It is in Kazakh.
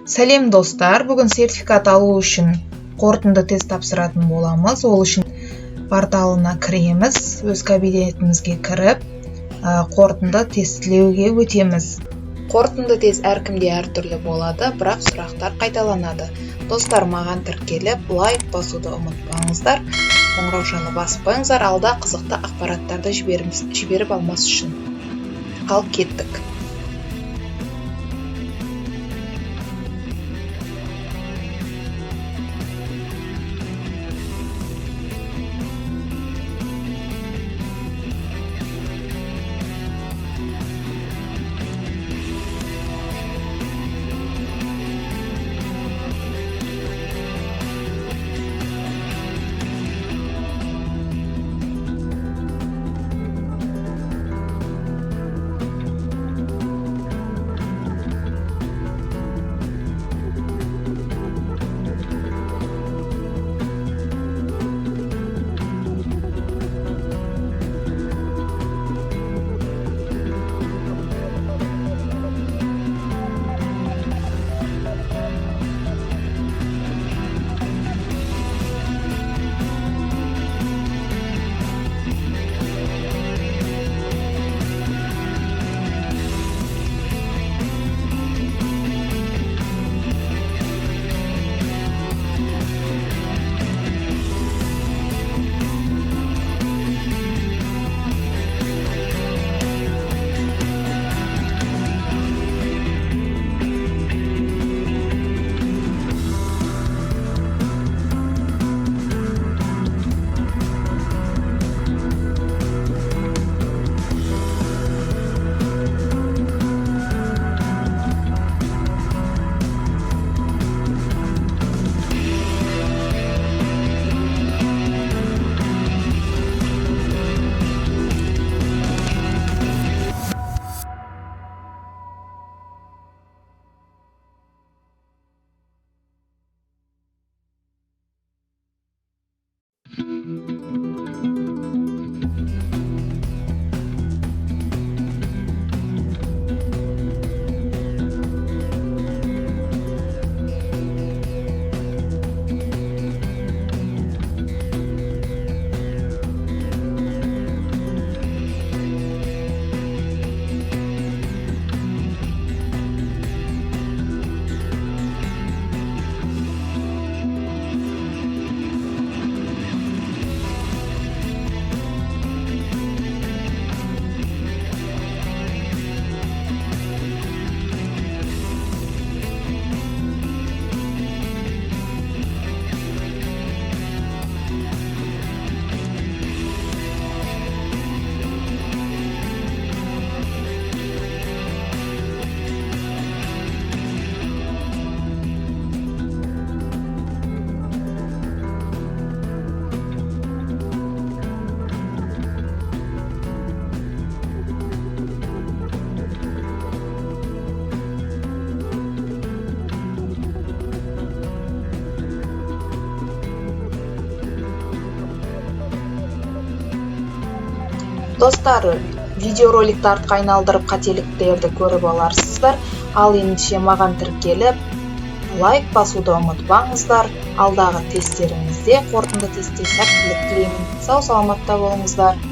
Сәлем достар, бүгін сертификат алу үшін қорытынды тест тапсыратын боламыз. Ол үшін порталына кіреміз, өз кабинетімізге кіріп, қорытынды тестілеуге өтеміз. Қорытынды тест әркімде әртүрлі болады, бірақ сұрақтар қайталанады. Достар, маған тіркеліп, лайк басуды ұмытпаңыздар, қоңыраушаны басып қойыңыздар, алда қызықты ақпараттарды жіберіп алмас үшін. Ал кеттік. Достар, видеороликті артқа айналдырып қателіктерді көріп аларсыздар. Ал ендеше маған тіркеліп, лайк басуды ұмытпаңыздар. Алдағы тесттеріңізде, қорытынды тестте сәттілік тілеймін. Сау саламатта болыңыздар.